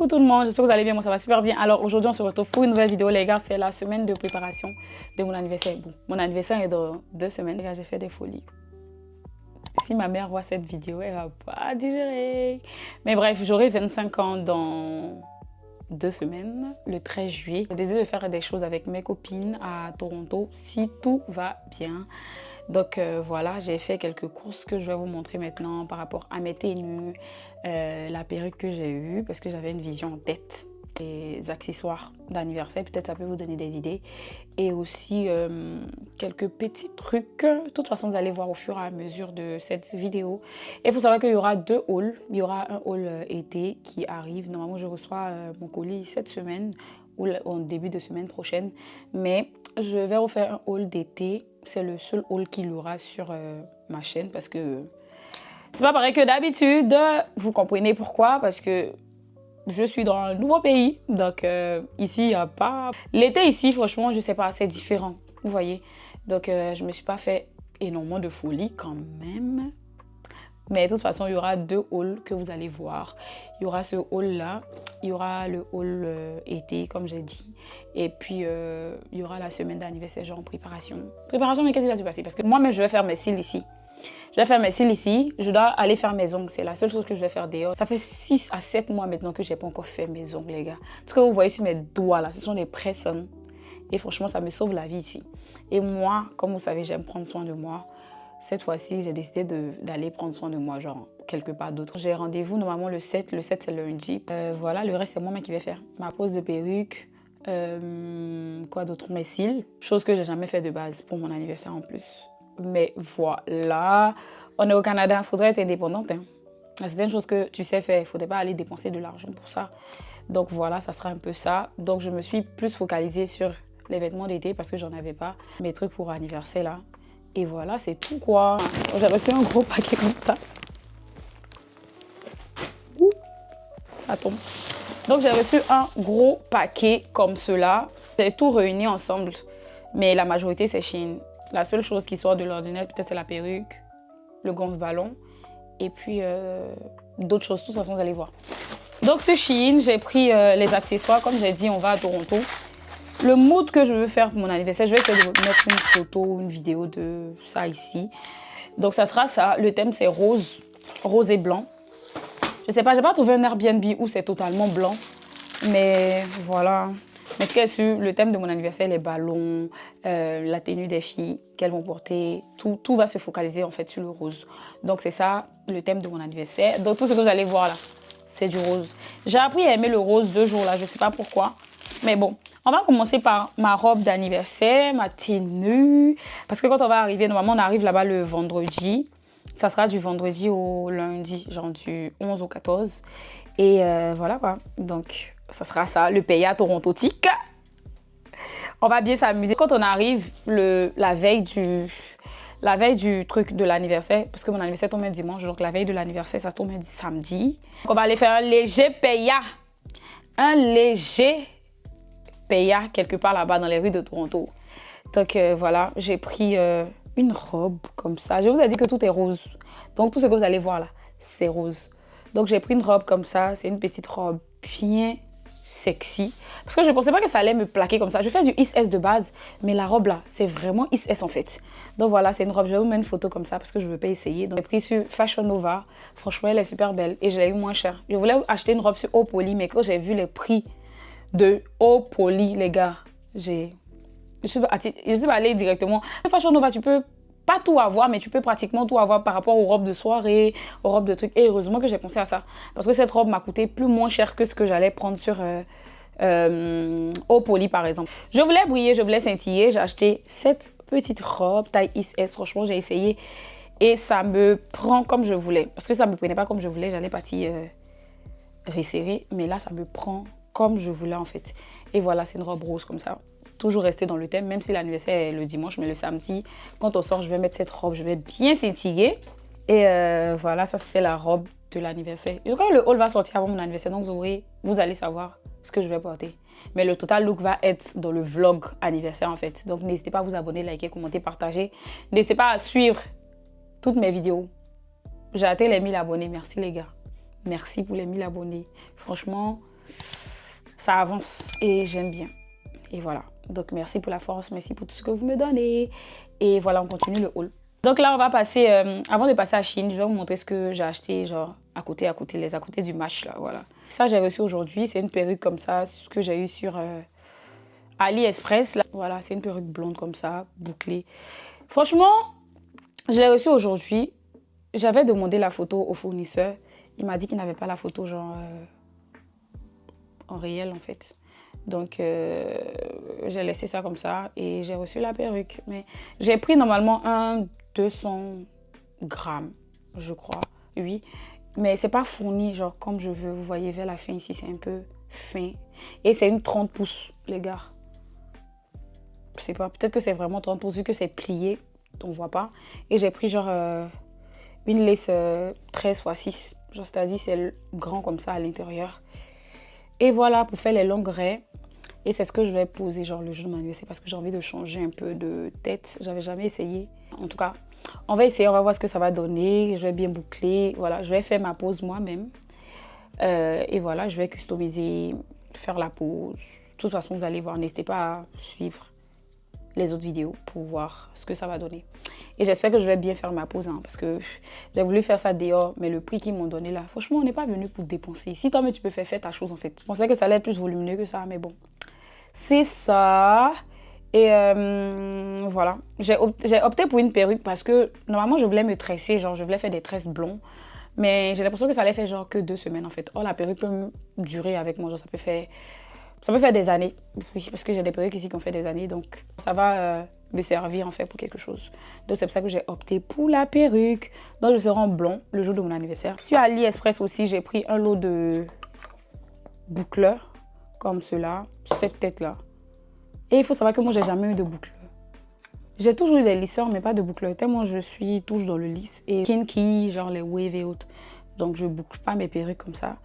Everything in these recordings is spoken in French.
Coucou tout le monde, j'espère que vous allez bien, moi ça va super bien. Alors aujourd'hui on se retrouve pour une nouvelle vidéo les gars, c'est la semaine de préparation de mon anniversaire. Bon, mon anniversaire est dans 2 semaines, les gars, j'ai fait des folies. Si ma mère voit cette vidéo, elle va pas digérer. Mais bref, j'aurai 25 ans dans 2 semaines, le 13 juillet. J'ai décidé de faire des choses avec mes copines à Toronto, si tout va bien. Donc voilà, j'ai fait quelques courses que je vais vous montrer maintenant par rapport à mes tenues, la perruque que j'ai eue parce que j'avais une vision en tête, les accessoires d'anniversaire, peut-être ça peut vous donner des idées, et aussi quelques petits trucs. De toute façon, vous allez voir au fur et à mesure de cette vidéo. Et il faut savoir qu'il y aura 2 hauls. Il y aura un haul été qui arrive. Normalement, je reçois mon colis cette semaine ou en début de semaine prochaine, mais je vais refaire un haul d'été. C'est le seul haul qu'il y aura sur ma chaîne parce que c'est pas pareil que d'habitude. Vous comprenez pourquoi? Parce que je suis dans un nouveau pays, donc ici il n'y a pas... L'été ici, franchement, je sais pas, c'est différent, vous voyez. Donc je me suis pas fait énormément de folie quand même. Mais de toute façon, il y aura 2 hauls que vous allez voir. Il y aura ce haul-là, il y aura le haul été, comme j'ai dit. Et puis, il y aura la semaine d'anniversaire, genre en préparation. Préparation, mais qu'est-ce qui va se passer? Parce que moi-même, je vais faire mes cils ici. Je vais faire mes cils ici. Je dois aller faire mes ongles. C'est la seule chose que je vais faire dehors. Ça fait 6 à 7 mois maintenant que je n'ai pas encore fait mes ongles, les gars. Tout ce que vous voyez sur mes doigts, là, ce sont des press-on. Et franchement, ça me sauve la vie ici. Et moi, comme vous savez, j'aime prendre soin de moi. Cette fois-ci, j'ai décidé d'aller prendre soin de moi, genre quelque part d'autre. J'ai rendez-vous normalement le 7. Le 7, c'est lundi. Voilà, le reste, c'est moi qui vais faire. Ma pose de perruque, quoi d'autre? Mes cils. Chose que j'ai jamais fait de base pour mon anniversaire en plus. Mais voilà, on est au Canada, il faudrait être indépendante. Hein. C'est une chose que tu sais faire, il ne faudrait pas aller dépenser de l'argent pour ça. Donc voilà, ça sera un peu ça. Donc je me suis plus focalisée sur les vêtements d'été parce que j'en avais pas. Mes trucs pour anniversaire là. Et voilà, c'est tout quoi. J'ai reçu un gros paquet comme ça. Ouh, ça tombe. Donc j'ai reçu un gros paquet comme cela. J'ai tout réuni ensemble. Mais la majorité c'est Shein. La seule chose qui sort de l'ordinaire, peut-être c'est la perruque, le gonfle-ballon. Et puis d'autres choses. De toute façon, vous allez voir. Donc sur Shein, j'ai pris les accessoires. Comme j'ai dit, on va à Toronto. Le mood que je veux faire pour mon anniversaire, je vais essayer de mettre une photo, une vidéo de ça ici. Donc ça sera ça. Le thème c'est rose, rose et blanc. Je sais pas, j'ai pas trouvé un Airbnb où c'est totalement blanc. Mais voilà. Mais ce qui est sûr, le thème de mon anniversaire, les ballons, la tenue des filles qu'elles vont porter, tout va se focaliser en fait sur le rose. Donc c'est ça le thème de mon anniversaire. Donc tout ce que vous allez voir là, c'est du rose. J'ai appris à aimer le rose 2 jours là, je sais pas pourquoi. Mais bon. On va commencer par ma robe d'anniversaire, ma tenue. Parce que quand on va arriver, normalement on arrive là-bas le vendredi. Ça sera du vendredi au lundi, genre du 11 au 14. Et voilà quoi. Donc ça sera ça, le pays à Toronto-tique. On va bien s'amuser. Quand on arrive la veille du truc de l'anniversaire, parce que mon anniversaire tombe un dimanche, donc la veille de l'anniversaire, ça tombe un samedi. Donc on va aller faire un léger paya. Un léger paya quelque part là-bas dans les rues de Toronto. Donc voilà, j'ai pris une robe comme ça. Je vous ai dit que tout est rose. Donc tout ce que vous allez voir là, c'est rose. Donc j'ai pris une robe comme ça. C'est une petite robe bien sexy. Parce que je ne pensais pas que ça allait me plaquer comme ça. Je fais du XS de base, mais la robe là, c'est vraiment XS en fait. Donc voilà, c'est une robe. Je vais vous mettre une photo comme ça parce que je ne veux pas essayer. Donc j'ai pris sur Fashion Nova. Franchement, elle est super belle et je l'ai eu moins cher. Je voulais acheter une robe sur Haut Poly, mais quand j'ai vu les prix de Haut Poly, les gars, je suis pas allée directement. Fashion Nova, tu peux pas tout avoir, mais tu peux pratiquement tout avoir par rapport aux robes de soirée, aux robes de trucs. Et heureusement que j'ai pensé à ça. Parce que cette robe m'a coûté moins cher que ce que j'allais prendre sur Haut Poly, par exemple. Je voulais briller, je voulais scintiller. J'ai acheté cette petite robe taille XS. Franchement, j'ai essayé. Et ça me prend comme je voulais. Parce que ça me prenait pas comme je voulais. J'allais partir resserrer. Mais là, ça me prend comme je voulais en fait. Et voilà, c'est une robe rose comme ça. Toujours rester dans le thème, même si l'anniversaire est le dimanche, mais le samedi, quand on sort, je vais mettre cette robe, je vais bien scintiller. Et voilà, ça c'était la robe de l'anniversaire. Je crois que le haul va sortir avant mon anniversaire, donc vous allez savoir ce que je vais porter. Mais le total look va être dans le vlog anniversaire en fait. Donc n'hésitez pas à vous abonner, liker, commenter, partager. N'hésitez pas à suivre toutes mes vidéos. J'ai atteint les 1000 abonnés, merci les gars. Merci pour les 1000 abonnés. Franchement, ça avance et j'aime bien. Et voilà. Donc, merci pour la force, merci pour tout ce que vous me donnez. Et voilà, on continue le haul. Donc là, on va passer, avant de passer à Chine, je vais vous montrer ce que j'ai acheté, genre à côté, les à côté du match, là, voilà. Ça, j'ai reçu aujourd'hui, c'est une perruque comme ça, ce que j'ai eu sur AliExpress, là. Voilà, c'est une perruque blonde comme ça, bouclée. Franchement, je l'ai reçue aujourd'hui. J'avais demandé la photo au fournisseur. Il m'a dit qu'il n'avait pas la photo, genre, en réel, en fait. Donc, j'ai laissé ça comme ça et j'ai reçu la perruque. Mais j'ai pris normalement 200 grammes, je crois, oui. Mais c'est pas fourni, genre, comme je veux. Vous voyez, vers la fin ici, c'est un peu fin. Et c'est une 30 pouces, les gars. Je sais pas, peut-être que c'est vraiment 30 pouces, vu que c'est plié, on voit pas. Et j'ai pris, genre, une lace 13 x 6. Genre, c'est-à-dire, c'est grand comme ça à l'intérieur. Et voilà, pour faire les longues raies. Et c'est ce que je vais poser genre le jour de mon anniversaire parce que j'ai envie de changer un peu de tête. J'avais jamais essayé. En tout cas, on va essayer, on va voir ce que ça va donner. Je vais bien boucler. Voilà, je vais faire ma pose moi-même. Et voilà, je vais customiser, faire la pose. De toute façon, vous allez voir. N'hésitez pas à suivre les autres vidéos pour voir ce que ça va donner. Et j'espère que je vais bien faire ma pose, hein, parce que j'ai voulu faire ça dehors, mais le prix qu'ils m'ont donné là, franchement, on n'est pas venu pour dépenser. Si toi, mais tu peux faire ta chose en fait. Je pensais que ça allait être plus volumineux que ça, mais bon. C'est ça. Et voilà. J'ai opté pour une perruque parce que normalement, je voulais me tresser, genre je voulais faire des tresses blonds. Mais j'ai l'impression que ça allait faire genre que 2 semaines en fait. Oh, la perruque peut durer avec moi, genre ça peut faire des années. Oui, parce que j'ai des perruques ici qui ont fait des années, donc ça va me servir en fait pour quelque chose. Donc c'est pour ça que j'ai opté pour la perruque. Donc je serai en blond le jour de mon anniversaire. Sur AliExpress aussi, j'ai pris un lot de boucleurs comme cela, cette tête-là. Et il faut savoir que moi, j'ai jamais eu de boucleur. J'ai toujours eu des lisseurs, mais pas de boucleur. Tellement je suis toujours dans le lisse. Et kinky, genre les waves et autres. Donc, je boucle pas mes perruques comme ça.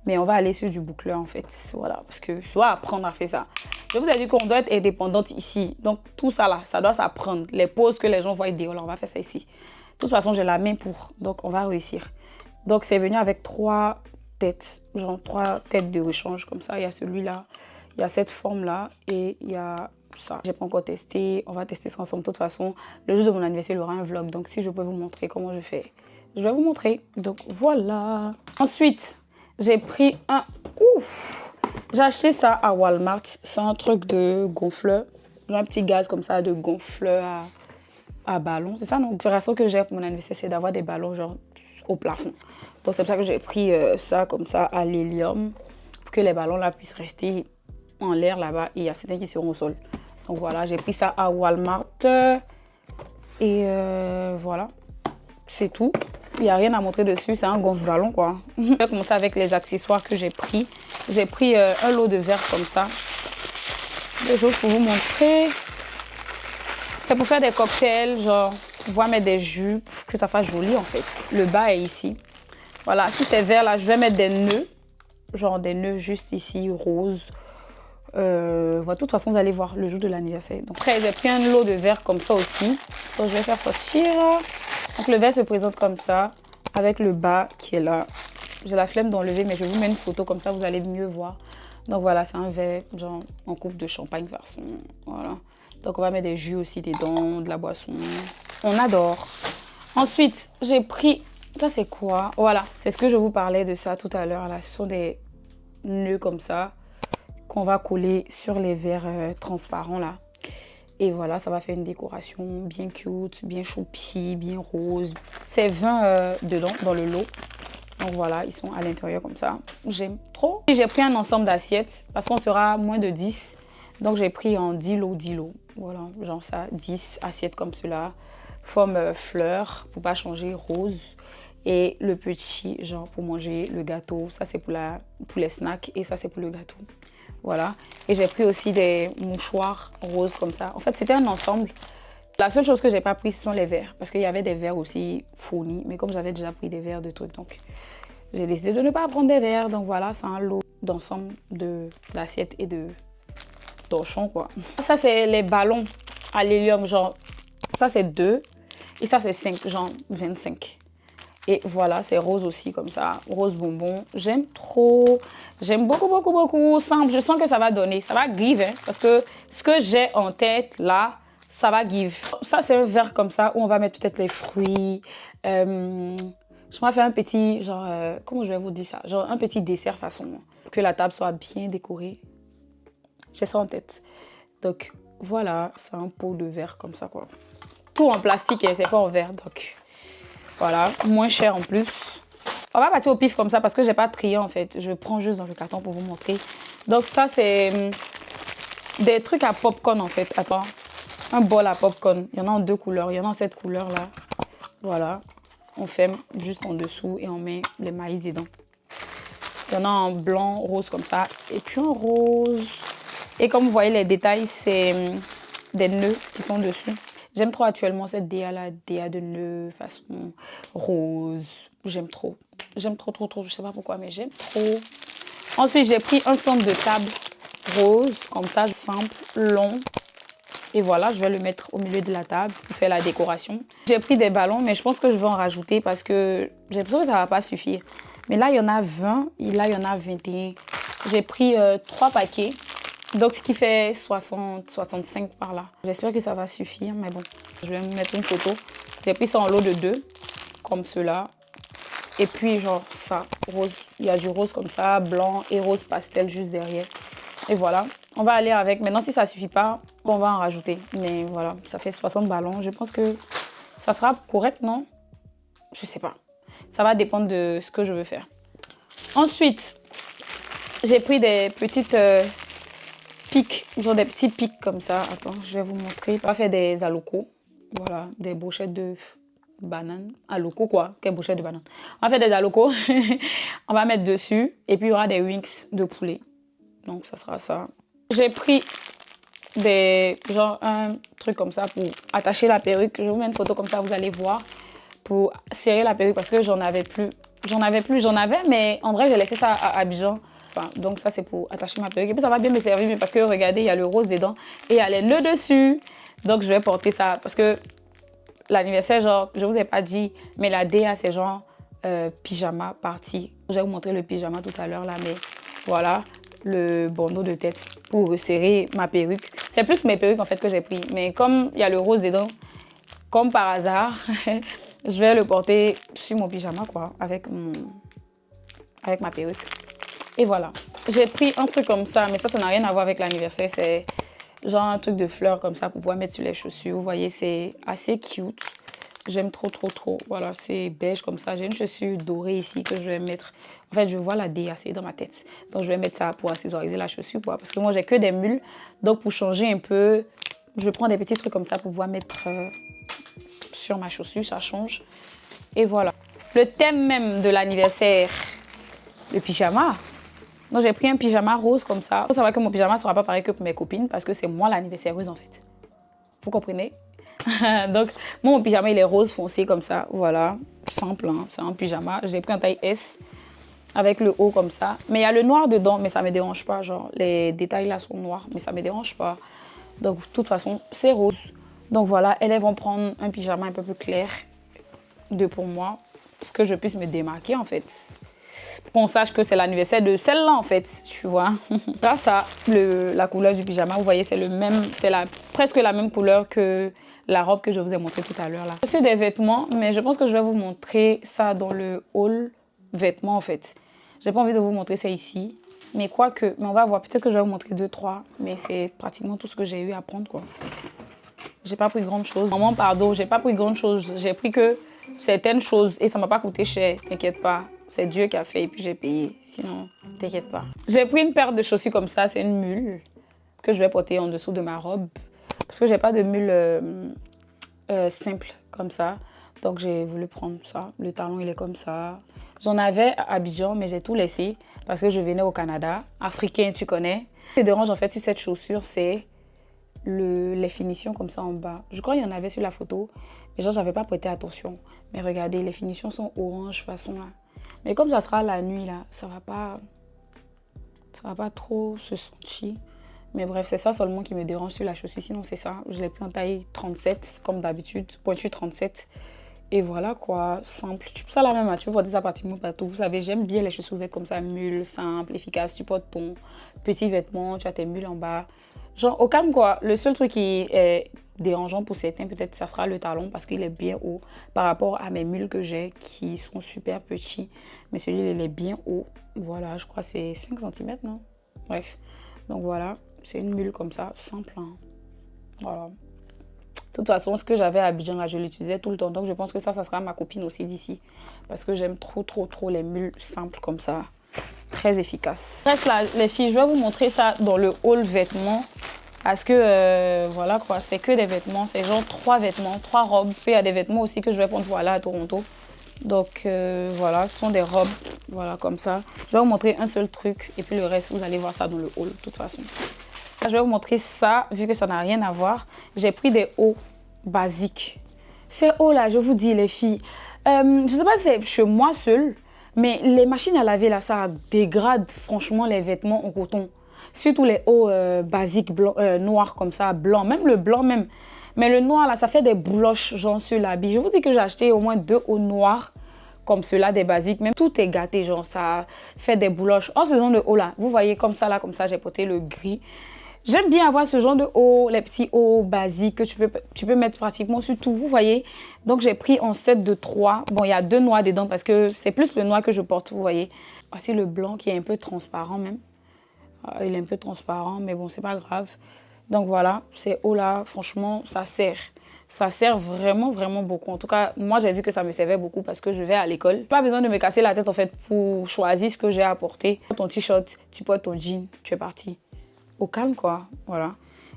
Mais on va aller sur du boucleur, en fait. Voilà, parce que je dois apprendre à faire ça. Je vous ai dit qu'on doit être indépendante ici. Donc, tout ça là, ça doit s'apprendre. Les poses que les gens voient idéales, on va faire ça ici. De toute façon, j'ai la main pour. Donc, on va réussir. Donc, c'est venu avec 3 têtes. Genre 3 têtes de rechange comme ça. Il y a celui-là, il y a cette forme-là et il y a ça. J'ai pas encore testé. On va tester ça ensemble. De toute façon, le jour de mon anniversaire, il y aura un vlog. Donc, si je peux vous montrer comment je fais, je vais vous montrer. Donc, voilà. Ensuite, j'ai pris un... Ouf! J'ai acheté ça à Walmart. C'est un truc de gonfleur. Un petit gaz comme ça de gonfleur à ballon. C'est ça, non? L'inspiration que j'ai pour mon anniversaire, c'est d'avoir des ballons genre au plafond. Donc, c'est pour ça que j'ai pris ça comme ça à l'hélium pour que les ballons là puissent rester en l'air là-bas. Et il y a certains qui seront au sol. Donc, voilà, j'ai pris ça à Walmart. Et voilà, c'est tout. Il n'y a rien à montrer dessus, c'est un gonfle-ballon quoi. Je vais commencer avec les accessoires que j'ai pris. J'ai pris un lot de verre comme ça. Des choses pour vous montrer. C'est pour faire des cocktails, genre, pouvoir mettre des jus, pour que ça fasse joli en fait. Le bas est ici. Voilà, si c'est vert là, je vais mettre des nœuds. Genre des nœuds juste ici, roses. Voilà, de toute façon, vous allez voir le jour de l'anniversaire. Donc après, j'ai pris un lot de verre comme ça aussi. Donc je vais faire sortir. Donc le verre se présente comme ça, avec le bas qui est là. J'ai la flemme d'enlever, mais je vous mets une photo comme ça, vous allez mieux voir. Donc voilà, c'est un verre, genre en coupe de champagne version. Voilà. Donc on va mettre des jus aussi dedans, de la boisson. On adore. Ensuite, j'ai pris... Ça, c'est quoi? Voilà, c'est ce que je vous parlais de ça tout à l'heure. Là, ce sont des nœuds comme ça qu'on va coller sur les verres transparents là. Et voilà, ça va faire une décoration bien cute, bien choupi, bien rose. C'est 20 dedans, dans le lot. Donc voilà, ils sont à l'intérieur comme ça. J'aime trop. J'ai pris un ensemble d'assiettes parce qu'on sera moins de 10. Donc j'ai pris en 10 lots. Voilà, genre ça, 10 assiettes comme cela. Forme fleur, pour pas changer, rose. Et le petit, genre pour manger le gâteau. Ça c'est pour les snacks et ça c'est pour le gâteau. Voilà. Et j'ai pris aussi des mouchoirs roses comme ça. En fait, c'était un ensemble. La seule chose que j'ai pas pris, ce sont les verres. Parce qu'il y avait des verres aussi fournis. Mais comme j'avais déjà pris des verres de trucs, donc j'ai décidé de ne pas prendre des verres. Donc voilà, c'est un lot d'ensemble d'assiettes et de torchons, quoi. Ça, c'est les ballons à l'hélium. Genre, ça, c'est 2. Et ça, c'est 5, genre 25. Et voilà, c'est rose aussi comme ça, rose bonbon. J'aime trop, j'aime beaucoup, beaucoup, beaucoup. Simple, je sens que ça va donner, ça va give, hein, parce que ce que j'ai en tête là, ça va give. Ça, c'est un verre comme ça où on va mettre peut-être les fruits. Je vais faire un petit, genre, comment je vais vous dire ça? Genre un petit dessert façon, pour que la table soit bien décorée. J'ai ça en tête. Donc voilà, c'est un pot de verre comme ça, quoi. Tout en plastique, et c'est pas en verre, donc... Voilà, moins cher en plus. On va partir au pif comme ça parce que j'ai pas trié en fait. Je prends juste dans le carton pour vous montrer. Donc ça c'est des trucs à popcorn en fait. Attends, un bol à popcorn. Il y en a en 2 couleurs. Il y en a en cette couleur là. Voilà. On ferme juste en dessous et on met les maïs dedans. Il y en a en blanc, rose comme ça. Et puis en rose. Et comme vous voyez les détails, c'est des nœuds qui sont dessus. J'aime trop actuellement cette DA là, DA de nœuds, façon rose. J'aime trop. J'aime trop, trop, trop. Je sais pas pourquoi, mais j'aime trop. Ensuite, j'ai pris un centre de table rose, comme ça, simple, long. Et voilà, je vais le mettre au milieu de la table pour faire la décoration. J'ai pris des ballons, mais je pense que je vais en rajouter parce que j'ai l'impression que ça va pas suffire. Mais là, il y en a 20 et là, il y en a 21. J'ai pris 3 paquets. Donc, ce qui fait 60, 65 par là. J'espère que ça va suffire, mais bon. Je vais me mettre une photo. J'ai pris ça en lot de 2, comme cela. Et puis, genre, ça, rose. Il y a du rose comme ça, blanc et rose pastel juste derrière. Et voilà. On va aller avec. Maintenant, si ça ne suffit pas, on va en rajouter. Mais voilà, ça fait 60 ballons. Je pense que ça sera correct, non? Je sais pas. Ça va dépendre de ce que je veux faire. Ensuite, j'ai pris des petites... pics, genre des petits pics comme ça. Attends, je vais vous montrer. On va faire des alocos. Voilà, des brochettes de banane. Alocos quoi, quelle brochette de banane. On va faire des alocos. On va mettre dessus. Et puis il y aura des wings de poulet. Donc ça sera ça. J'ai pris genre un truc comme ça pour attacher la perruque. Je vous mets une photo comme ça, vous allez voir. Pour serrer la perruque parce que j'en avais plus. J'en avais, mais en vrai j'ai laissé ça à Abidjan. Enfin, donc ça c'est pour attacher ma perruque. Et puis ça va bien me servir mais parce que regardez, il y a le rose dedans et il y a les nœuds dessus. Donc je vais porter ça parce que l'anniversaire, genre, je vous ai pas dit, mais la DA c'est genre pyjama party. Je vais vous montrer le pyjama tout à l'heure là, mais voilà, le bandeau de tête pour resserrer ma perruque. C'est plus mes perruques en fait que j'ai pris. Mais comme il y a le rose dedans, comme par hasard, je vais le porter sur mon pyjama quoi, avec ma perruque. Et voilà. J'ai pris un truc comme ça, mais ça n'a rien à voir avec l'anniversaire. C'est genre un truc de fleurs comme ça pour pouvoir mettre sur les chaussures. Vous voyez, c'est assez cute. J'aime trop, trop, trop. Voilà, c'est beige comme ça. J'ai une chaussure dorée ici que je vais mettre. En fait, je vois la DAC dans ma tête. Donc, je vais mettre ça pour accessoriser la chaussure. Quoi. Parce que moi, j'ai que des mules. Donc, pour changer un peu, je prends des petits trucs comme ça pour pouvoir mettre sur ma chaussure. Ça change. Et voilà. Le thème même de l'anniversaire, le pyjama. Donc, j'ai pris un pyjama rose comme ça. Il faut savoir que mon pyjama ne sera pas pareil que pour mes copines parce que c'est moi l'anniversaireuse en fait. Vous comprenez? Donc, mon pyjama, il est rose foncé comme ça. Voilà, simple, hein. C'est un pyjama. J'ai pris en taille S avec le haut comme ça. Mais il y a le noir dedans, mais ça ne me dérange pas. Genre, les détails là sont noirs, mais ça ne me dérange pas. Donc, de toute façon, c'est rose. Donc, voilà, elles vont prendre un pyjama un peu plus clair pour moi pour que je puisse me démarquer en fait. Qu'on sache que c'est l'anniversaire de celle-là en fait, tu vois. Grâce à la couleur du pyjama, vous voyez, c'est presque la même couleur que la robe que je vous ai montrée tout à l'heure là. C'est des vêtements, mais je pense que je vais vous montrer ça dans le haul vêtements en fait. J'ai pas envie de vous montrer ça ici, mais mais on va voir. Peut-être que je vais vous montrer 2-3, mais c'est pratiquement tout ce que j'ai eu à prendre quoi. J'ai pas pris grande chose. Maman, pardon, j'ai pas pris grande chose. J'ai pris que certaines choses et ça m'a pas coûté cher, t'inquiète pas. C'est Dieu qui a fait et puis j'ai payé. Sinon, t'inquiète pas. J'ai pris une paire de chaussures comme ça. C'est une mule que je vais porter en dessous de ma robe. Parce que j'ai pas de mule simple comme ça. Donc, j'ai voulu prendre ça. Le talon, il est comme ça. J'en avais à Abidjan, mais j'ai tout laissé parce que je venais au Canada. Africain, tu connais. Ce qui me dérange en fait sur cette chaussure, c'est les finitions comme ça en bas. Je crois qu'il y en avait sur la photo. Mais genre, j'avais pas prêté attention. Mais regardez, les finitions sont orange façon là. Mais comme ça sera la nuit là, ça va pas trop se sentir. Mais bref, c'est ça seulement qui me dérange sur la chaussure. Sinon, c'est ça. Je l'ai pris en taille 37 comme d'habitude, pointure 37. Et voilà quoi, simple. Tu peux ça la même, tu peux porter ça pratiquement partout. Vous savez, j'aime bien les chaussures vêtements comme ça, mule, simple, efficace. Tu portes ton petit vêtement, tu as tes mules en bas. Genre au calme quoi. Le seul truc qui est dérangeant pour certains, peut-être ça sera le talon parce qu'il est bien haut par rapport à mes mules que j'ai qui sont super petits. Mais celui-là, il est bien haut. Voilà, je crois que c'est 5 cm, non? Bref, donc voilà, c'est une mule comme ça, simple. Hein. Voilà. De toute façon, ce que j'avais à Abidjan, là, je l'utilisais tout le temps. Donc, je pense que ça sera ma copine aussi d'ici. Parce que j'aime trop, trop, trop les mules simples comme ça. Très efficaces. Bref, là, les filles, je vais vous montrer ça dans le haul vêtements. Parce que, voilà quoi, c'est que des vêtements. C'est genre 3 vêtements, 3 robes. Puis, il y a des vêtements aussi que je vais prendre pour aller à Toronto. Donc, voilà, ce sont des robes. Voilà, comme ça. Je vais vous montrer un seul truc. Et puis, le reste, vous allez voir ça dans le haul, de toute façon. Je vais vous montrer ça, vu que ça n'a rien à voir. J'ai pris des hauts basiques. Ces hauts-là, je vous dis, les filles, je ne sais pas si c'est chez moi seule, mais les machines à laver, là, ça dégrade franchement les vêtements en coton. Surtout les hauts basiques, noirs comme ça, blancs. Même le blanc, même. Mais le noir, là, ça fait des bouloches, genre, sur l'habit. Je vous dis que j'ai acheté au moins 2 hauts noirs comme ceux-là, des basiques. Même tout est gâté, genre, ça fait des bouloches. En saison de haut, là, vous voyez, comme ça, j'ai porté le gris. J'aime bien avoir ce genre de haut, les petits hauts basiques que tu peux mettre pratiquement sur tout, vous voyez. Donc, j'ai pris en set de 3. Bon, il y a 2 noirs dedans parce que c'est plus le noir que je porte, vous voyez. Voici le blanc qui est un peu transparent même. Il est un peu transparent, mais bon, c'est pas grave. Donc, voilà, ces hauts-là, franchement, ça sert. Ça sert vraiment, vraiment beaucoup. En tout cas, moi, j'ai vu que ça me servait beaucoup parce que je vais à l'école. Pas besoin de me casser la tête, en fait, pour choisir ce que j'ai à porter. Ton t-shirt, tu portes ton jean, tu es parti. Au calme quoi, voilà.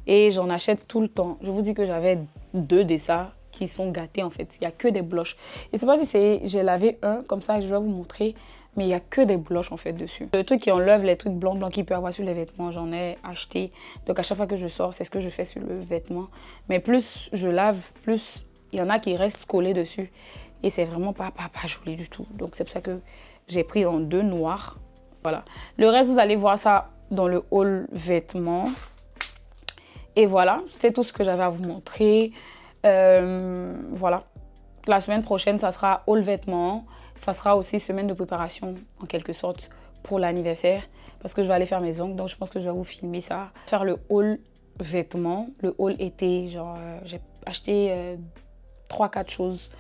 Et j'en achète tout le temps. Je vous dis que j'avais 2 de ça qui sont gâtés en fait. Il n'y a que des bloches. Je ne sais pas si c'est... J'ai lavé un comme ça, je vais vous montrer. Mais il n'y a que des bloches en fait dessus. Le truc qui enlève les trucs blancs qu'il peut avoir sur les vêtements, j'en ai acheté. Donc à chaque fois que je sors, c'est ce que je fais sur le vêtement. Mais plus je lave, plus il y en a qui restent collés dessus. Et c'est vraiment pas joli du tout. Donc c'est pour ça que j'ai pris en 2 noirs. Voilà. Le reste, vous allez voir ça dans le haul vêtements. Et voilà, c'était tout ce que j'avais à vous montrer. Voilà. La semaine prochaine, ça sera haul vêtements. Ça sera aussi semaine de préparation, en quelque sorte, pour l'anniversaire. Parce que je vais aller faire mes ongles. Donc, je pense que je vais vous filmer ça. Faire le haul vêtements. Le haul été. Genre, j'ai acheté 3-4 choses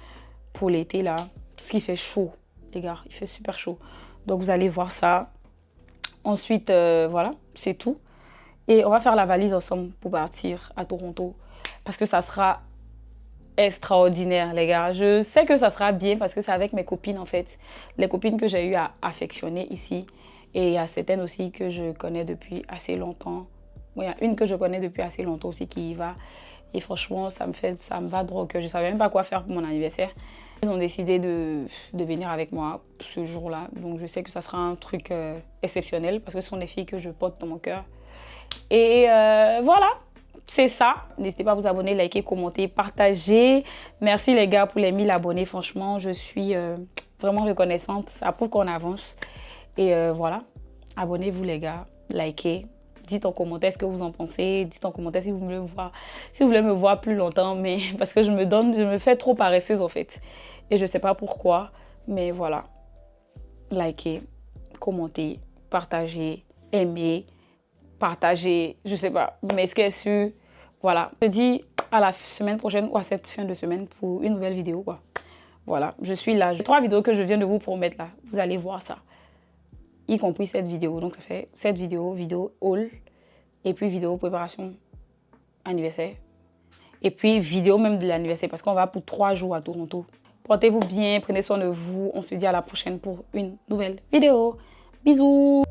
pour l'été, là. Parce qu'il fait chaud, les gars. Il fait super chaud. Donc, vous allez voir ça. Ensuite, voilà, c'est tout. Et on va faire la valise ensemble pour partir à Toronto. Parce que ça sera extraordinaire, les gars. Je sais que ça sera bien parce que c'est avec mes copines, en fait. Les copines que j'ai eu à affectionner ici. Et il y a certaines aussi que je connais depuis assez longtemps. Bon, il y a une que je connais depuis assez longtemps aussi qui y va. Et franchement, ça me va droit au cœur. Je ne savais même pas quoi faire pour mon anniversaire. Ils ont décidé de venir avec moi ce jour-là. Donc, je sais que ça sera un truc exceptionnel parce que ce sont des filles que je porte dans mon cœur. Et voilà, c'est ça. N'hésitez pas à vous abonner, liker, commenter, partager. Merci les gars pour les 1000 abonnés. Franchement, je suis vraiment reconnaissante. Ça prouve qu'on avance. Et voilà, abonnez-vous les gars, likez. Dites en commentaire ce que vous en pensez. Dites en commentaire si vous voulez me voir plus longtemps. Mais parce que je me fais trop paresseuse en fait. Et je ne sais pas pourquoi. Mais voilà. Likez, commentez, partagez, aimez, partagez. Je ne sais pas. Mais ce qui est sûr, voilà. Je te dis à la semaine prochaine ou à cette fin de semaine pour une nouvelle vidéo quoi. Voilà, je suis là. J'ai 3 vidéos que je viens de vous promettre là. Vous allez voir ça. Y compris cette vidéo. Donc, ça fait cette vidéo haul, et puis vidéo préparation anniversaire, et puis vidéo même de l'anniversaire, parce qu'on va pour 3 jours à Toronto. Portez-vous bien, prenez soin de vous. On se dit à la prochaine pour une nouvelle vidéo. Bisous!